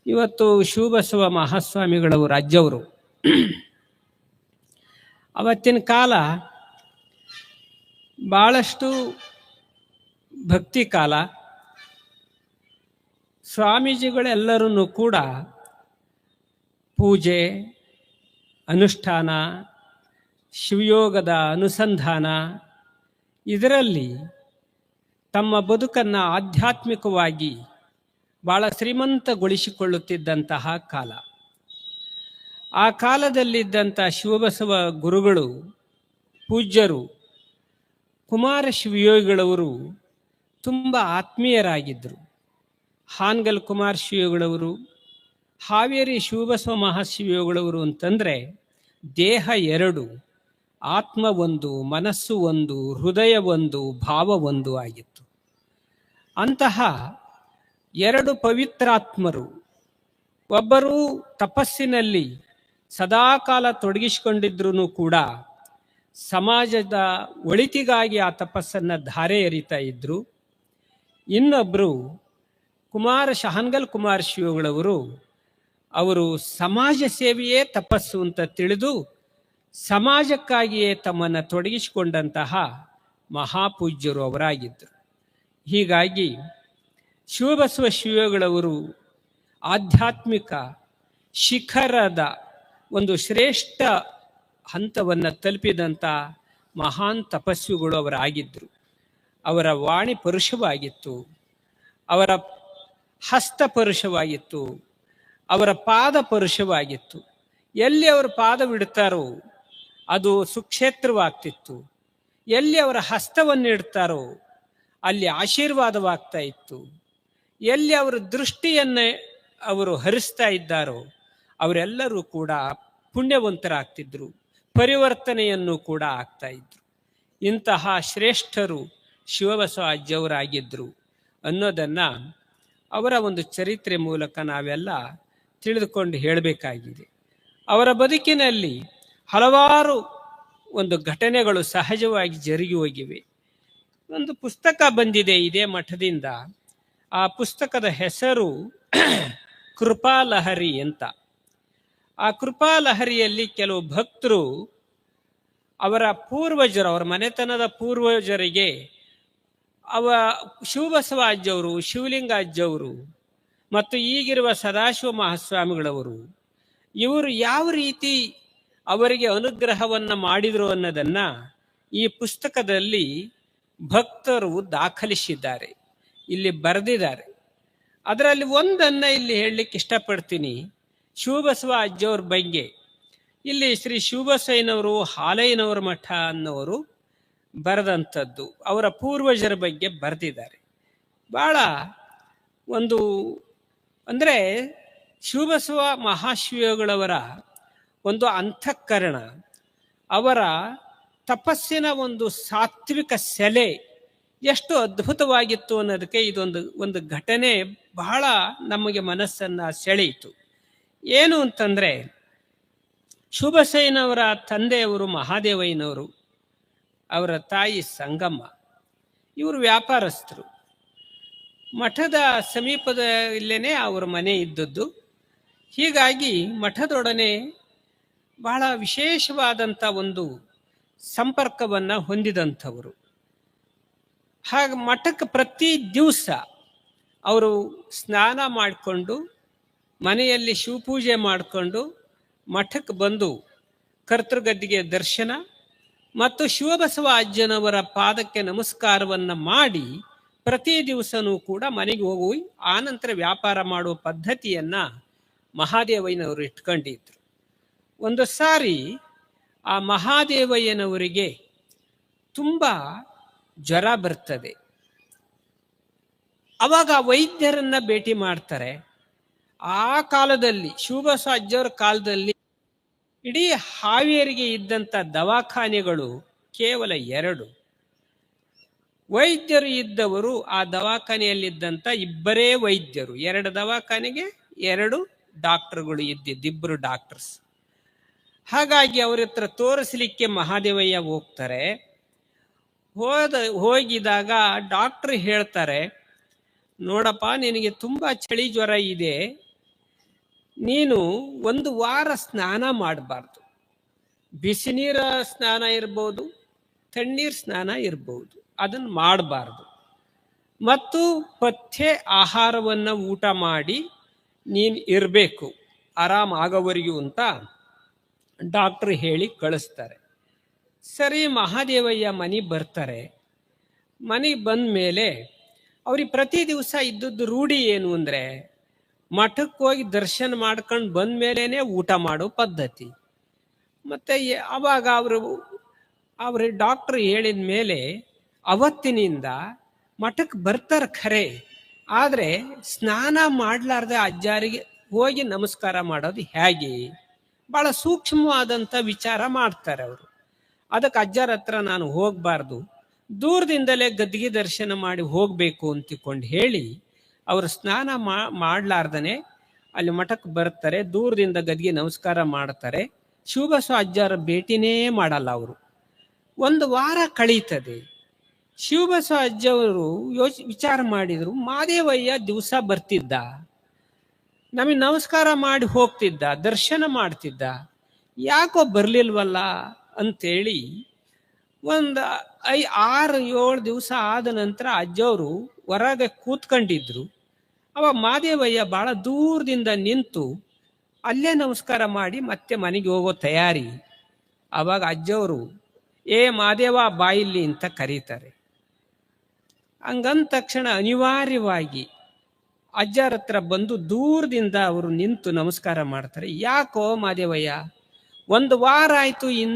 ಇವತ್ತು ಶಿವಬಸವ ಮಹಾಸ್ವಾಮಿಗಳವರು ಅಜ್ಜವರು. ಅವತ್ತಿನ ಕಾಲ ಭಾಳಷ್ಟು ಭಕ್ತಿ ಕಾಲ. ಸ್ವಾಮೀಜಿಗಳೆಲ್ಲರೂ ಕೂಡ ಪೂಜೆ, ಅನುಷ್ಠಾನ, ಶಿವಯೋಗದ ಅನುಸಂಧಾನ ಇದರಲ್ಲಿ ತಮ್ಮ ಬದುಕನ್ನು ಆಧ್ಯಾತ್ಮಿಕವಾಗಿ ಭಾಳ ಶ್ರೀಮಂತಗೊಳಿಸಿಕೊಳ್ಳುತ್ತಿದ್ದಂತಹ ಕಾಲ. ಆ ಕಾಲದಲ್ಲಿದ್ದಂಥ ಶಿವಬಸವ ಗುರುಗಳು, ಪೂಜ್ಯರು, ಕುಮಾರ ಶಿವಯೋಗಿಗಳವರು ತುಂಬ ಆತ್ಮೀಯರಾಗಿದ್ದರು. ಹಾನಗಲ್ ಕುಮಾರ ಶಿವಯೋಗಿಗಳವರು, ಹಾವೇರಿ ಶಿವಬಸವ ಮಹಾಶಿವಯೋಗಿಗಳವರು ಅಂತಂದರೆ ದೇಹ ಎರಡು, ಆತ್ಮ ಒಂದು, ಮನಸ್ಸು ಒಂದು, ಹೃದಯ ಒಂದು, ಭಾವ ಒಂದು ಆಗಿತ್ತು. ಅಂತಹ ಎರಡು ಪವಿತ್ರಾತ್ಮರು. ಒಬ್ಬರು ತಪಸ್ಸಿನಲ್ಲಿ ಸದಾಕಾಲ ತೊಡಗಿಸಿಕೊಂಡಿದ್ರೂ ಕೂಡ ಸಮಾಜದ ಒಳಿತಿಗಾಗಿ ಆ ತಪಸ್ಸನ್ನು ಧಾರೆ ಎರಿತಾ ಇದ್ದರು. ಇನ್ನೊಬ್ಬರು ಹಾನಗಲ್ ಕುಮಾರ ಶಿವಗಳವರು, ಅವರು ಸಮಾಜ ಸೇವೆಯೇ ತಪಸ್ಸು ಅಂತ ತಿಳಿದು ಸಮಾಜಕ್ಕಾಗಿಯೇ ತಮ್ಮನ್ನು ತೊಡಗಿಸಿಕೊಂಡಂತಹ ಮಹಾಪೂಜ್ಯರು ಅವರಾಗಿದ್ದರು. ಹೀಗಾಗಿ ಶಿವಬಸವ ಶಿವಗಳವರು ಆಧ್ಯಾತ್ಮಿಕ ಶಿಖರದ ಒಂದು ಶ್ರೇಷ್ಠ ಹಂತವನ್ನು ತಲುಪಿದಂಥ ಮಹಾನ್ ತಪಸ್ವಿಗಳು ಅವರಾಗಿದ್ದರು. ಅವರ ವಾಣಿ ಪರುಷವಾಗಿತ್ತು, ಅವರ ಹಸ್ತ ಪರುಷವಾಗಿತ್ತು, ಅವರ ಪಾದ ಪರುಷವಾಗಿತ್ತು. ಎಲ್ಲಿ ಅವರ ಪಾದವಿಡ್ತಾರೋ ಅದು ಸುಕ್ಷೇತ್ರವಾಗ್ತಿತ್ತು, ಎಲ್ಲಿ ಅವರ ಹಸ್ತವನ್ನು ಇಡ್ತಾರೋ ಅಲ್ಲಿ ಆಶೀರ್ವಾದವಾಗ್ತಾ ಇತ್ತು, ಎಲ್ಲಿ ಅವರ ದೃಷ್ಟಿಯನ್ನೇ ಅವರು ಹರಿಸ್ತಾ ಇದ್ದಾರೋ ಅವರೆಲ್ಲರೂ ಕೂಡ ಪುಣ್ಯವಂತರಾಗ್ತಿದ್ರು, ಪರಿವರ್ತನೆಯನ್ನು ಕೂಡ ಆಗ್ತಾ ಇದ್ರು. ಇಂತಹ ಶ್ರೇಷ್ಠರು ಶಿವಬಸವ ಅಜ್ಜವರಾಗಿದ್ದರು ಅನ್ನೋದನ್ನು ಅವರ ಒಂದು ಚರಿತ್ರೆ ಮೂಲಕ ನಾವೆಲ್ಲ ತಿಳಿದುಕೊಂಡು ಹೇಳಬೇಕಾಗಿದೆ. ಅವರ ಬದುಕಿನಲ್ಲಿ ಹಲವಾರು ಒಂದು ಘಟನೆಗಳು ಸಹಜವಾಗಿ ಜರುಗಿ ಹೋಗಿವೆ. ಒಂದು ಪುಸ್ತಕ ಬಂದಿದೆ ಇದೇ ಮಠದಿಂದ. ಆ ಪುಸ್ತಕದ ಹೆಸರು ಕೃಪಾಲಹರಿ ಅಂತ. ಆ ಕೃಪಾಲಹರಿಯಲ್ಲಿ ಕೆಲವು ಭಕ್ತರು ಅವರ ಪೂರ್ವಜರು, ಅವರ ಮನೆತನದ ಪೂರ್ವಜರಿಗೆ ಶಿವಬಸವ ಅಜ್ಜವರು, ಶಿವಲಿಂಗ ಅಜ್ಜವರು ಮತ್ತು ಈಗಿರುವ ಸದಾಶಿವ ಮಹಾಸ್ವಾಮಿಗಳವರು ಇವರು ಯಾವ ರೀತಿ ಅವರಿಗೆ ಅನುಗ್ರಹವನ್ನು ಮಾಡಿದರು ಅನ್ನೋದನ್ನು ಈ ಪುಸ್ತಕದಲ್ಲಿ ಭಕ್ತರು ದಾಖಲಿಸಿದ್ದಾರೆ, ಇಲ್ಲಿ ಬರೆದಿದ್ದಾರೆ. ಅದರಲ್ಲಿ ಒಂದನ್ನು ಇಲ್ಲಿ ಹೇಳಲಿಕ್ಕೆ ಇಷ್ಟಪಡ್ತೀನಿ. ಶಿವಬಸವ ಅಜ್ಜವ್ರ ಬಗ್ಗೆ ಇಲ್ಲಿ ಶ್ರೀ ಶಿವಬಸಯ್ಯನವರು ಹಾಲಯ್ಯನವರ ಮಠ ಅನ್ನೋರು ಬರೆದಂಥದ್ದು, ಅವರ ಪೂರ್ವಜರ ಬಗ್ಗೆ ಬರೆದಿದ್ದಾರೆ. ಭಾಳ ಒಂದು ಅಂದರೆ ಶಿವಬಸವ ಮಹಾಶಿವಗಳವರ ಒಂದು ಅಂತಃಕರಣ, ಅವರ ತಪಸ್ಸಿನ ಒಂದು ಸಾತ್ವಿಕ ಸೆಲೆ ಎಷ್ಟು ಅದ್ಭುತವಾಗಿತ್ತು ಅನ್ನೋದಕ್ಕೆ ಇದೊಂದು ಘಟನೆ ಬಹಳ ನಮಗೆ ಮನಸ್ಸನ್ನು ಸೆಳೆಯಿತು. ಏನು ಅಂತಂದರೆ, ಶಿವಬಸಯ್ಯನವರ ತಂದೆಯವರು ಮಹಾದೇವಯ್ಯನವರು, ಅವರ ತಾಯಿ ಸಂಗಮ್ಮ, ಇವರು ವ್ಯಾಪಾರಸ್ಥರು. ಮಠದ ಸಮೀಪದ ಇಲ್ಲೇನೆ ಅವರ ಮನೆ ಇದ್ದದ್ದು. ಹೀಗಾಗಿ ಮಠದೊಡನೆ ಬಹಳ ವಿಶೇಷವಾದಂಥ ಒಂದು ಸಂಪರ್ಕವನ್ನು ಹೊಂದಿದಂಥವರು. ಹಾಗೆ ಮಠಕ್ಕೆ ಪ್ರತಿ ದಿವಸ ಅವರು ಸ್ನಾನ ಮಾಡಿಕೊಂಡು ಮನೆಯಲ್ಲಿ ಶಿವಪೂಜೆ ಮಾಡಿಕೊಂಡು ಮಠಕ್ಕೆ ಬಂದು ಕರ್ತೃಗದ್ದಿಗೆ ದರ್ಶನ ಮತ್ತು ಶಿವಬಸವ ಅಜ್ಜನವರ ಪಾದಕ್ಕೆ ನಮಸ್ಕಾರವನ್ನು ಮಾಡಿ ಪ್ರತಿ ದಿವಸನೂ ಕೂಡ ಮನೆಗೆ ಹೋಗಿ ಆನಂತರ ವ್ಯಾಪಾರ ಮಾಡುವ ಪದ್ಧತಿಯನ್ನು ಮಹಾದೇವಯ್ಯನವರು ಇಟ್ಕೊಂಡಿದ್ರು. ಒಂದು ಸಾರಿ ಆ ಮಹಾದೇವಯ್ಯನವರಿಗೆ ತುಂಬ ಜ್ವರ ಬರ್ತದೆ. ಅವಾಗ ವೈದ್ಯರನ್ನ ಭೇಟಿ ಮಾಡ್ತಾರೆ. ಆ ಕಾಲದಲ್ಲಿ ಶಿವಬಸವ ಅಜ್ಜವರ ಕಾಲದಲ್ಲಿ ಇಡೀ ಹಾವೇರಿಗೆ ಇದ್ದಂಥ ದವಾಖಾನೆಗಳು ಕೇವಲ 2. ವೈದ್ಯರು ಇದ್ದವರು ಆ ದವಾಖಾನೆಯಲ್ಲಿದ್ದಂಥ 2 ವೈದ್ಯರು, 2 ದವಾಖಾನೆಗೆ 2 ಡಾಕ್ಟರ್ಗಳು ಇಬ್ಬರು ಡಾಕ್ಟರ್ಸ್. ಹಾಗಾಗಿ ಅವ್ರ ಹತ್ರ ತೋರಿಸ್ಲಿಕ್ಕೆ ಮಹಾದೇವಯ್ಯ ಹೋಗ್ತಾರೆ. ಹೋಗಿದಾಗ ಡಾಕ್ಟರ್ ಹೇಳ್ತಾರೆ, ನೋಡಪ್ಪ, ನಿನಗೆ ತುಂಬ ಚಳಿ ಜ್ವರ ಇದೆ, ನೀನು ಒಂದು ವಾರ ಸ್ನಾನ ಮಾಡಬಾರ್ದು. ಬಿಸಿ ನೀರ ಸ್ನಾನ ಇರ್ಬೋದು, ತಣ್ಣೀರ್ ಸ್ನಾನ ಇರ್ಬೋದು, ಅದನ್ನು ಮಾಡಬಾರ್ದು. ಮತ್ತು ಪಥ್ಯ ಆಹಾರವನ್ನು ಊಟ ಮಾಡಿ ನೀನು ಇರಬೇಕು ಆರಾಮ ಆಗೋವರೆಗೂ ಅಂತ ಡಾಕ್ಟ್ರು ಹೇಳಿ ಕಳಿಸ್ತಾರೆ. ಸರಿ, ಮಹಾದೇವಯ್ಯ ಮನೆಗೆ ಬರ್ತಾರೆ. ಮನೆಗೆ ಬಂದ ಮೇಲೆ ಅವ್ರಿಗೆ ಪ್ರತಿ ದಿವಸ ಇದ್ದದ್ದು ರೂಢಿ ಏನು ಅಂದರೆ, ಮಠಕ್ಕೆ ಹೋಗಿ ದರ್ಶನ ಮಾಡ್ಕೊಂಡು ಬಂದ ಮೇಲೇ ಊಟ ಮಾಡೋ ಪದ್ಧತಿ. ಮತ್ತು ಅವಾಗ ಅವ್ರ ಡಾಕ್ಟ್ರು ಹೇಳಿದ ಮೇಲೆ ಅವತ್ತಿನಿಂದ ಮಠಕ್ಕೆ ಬರ್ತಾರೆ ಖರೆ, ಆದರೆ ಸ್ನಾನ ಮಾಡಲಾರ್ದೆ ಅಜ್ಜಾರಿಗೆ ಹೋಗಿ ನಮಸ್ಕಾರ ಮಾಡೋದು ಹೇಗೆ, ಭಾಳ ಸೂಕ್ಷ್ಮವಾದಂಥ ವಿಚಾರ ಮಾಡ್ತಾರೆ ಅವರು. ಅದಕ್ಕೆ ಅಜ್ಜರ ಹತ್ರ ನಾನು ಹೋಗಬಾರ್ದು, ದೂರದಿಂದಲೇ ಗದ್ದಿಗೆ ದರ್ಶನ ಮಾಡಿ ಹೋಗಬೇಕು ಅಂತಿಕೊಂಡು ಹೇಳಿ ಅವರು ಸ್ನಾನ ಮಾಡಲಾರ್ದನೆ ಅಲ್ಲಿ ಮಠಕ್ಕೆ ಬರ್ತಾರೆ. ದೂರದಿಂದ ಗದ್ದಿಗೆ ನಮಸ್ಕಾರ ಮಾಡ್ತಾರೆ. ಶಿವಬಸವ ಅಜ್ಜರ ಭೇಟಿನೇ ಮಾಡಲ್ಲ ಅವರು. ಒಂದು ವಾರ ಕಳೀತದೆ. ಶಿವಬಸವ ಅಜ್ಜವರು ವಿಚಾರ ಮಾಡಿದ್ರು, ಮಾದೇವಯ್ಯ ದಿವಸ ಬರ್ತಿದ್ದ, ನಮಗೆ ನಮಸ್ಕಾರ ಮಾಡಿ ಹೋಗ್ತಿದ್ದ, ದರ್ಶನ ಮಾಡ್ತಿದ್ದ, ಯಾಕೋ ಬರ್ಲಿಲ್ವಲ್ಲ ಅಂತೇಳಿ ಒಂದು 6-7 ದಿವಸ ಆದ ನಂತರ ಅಜ್ಜವರು ಹೊರಗೆ ಕೂತ್ಕೊಂಡಿದ್ರು. ಅವಾಗ ಮಾದೇವಯ್ಯ ಭಾಳ ದೂರದಿಂದ ನಿಂತು ಅಲ್ಲೇ ನಮಸ್ಕಾರ ಮಾಡಿ ಮತ್ತೆ ಮನೆಗೆ ಹೋಗೋ ತಯಾರಿ. ಆವಾಗ ಅಜ್ಜವರು ಏ ಮಾದೇವ ಬಾಯಿಲ್ಲಿ ಅಂತ ಕರೀತಾರೆ. ಹಂಗಂದ ತಕ್ಷಣ ಅನಿವಾರ್ಯವಾಗಿ ಅಜ್ಜರ ಹತ್ರ ಬಂದು ದೂರದಿಂದ ಅವರು ನಿಂತು ನಮಸ್ಕಾರ ಮಾಡ್ತಾರೆ. ಯಾಕೋ ಮಾದೇವಯ್ಯ, ಒಂದು ವಾರ ಆಯ್ತು, ಇನ್ನೂ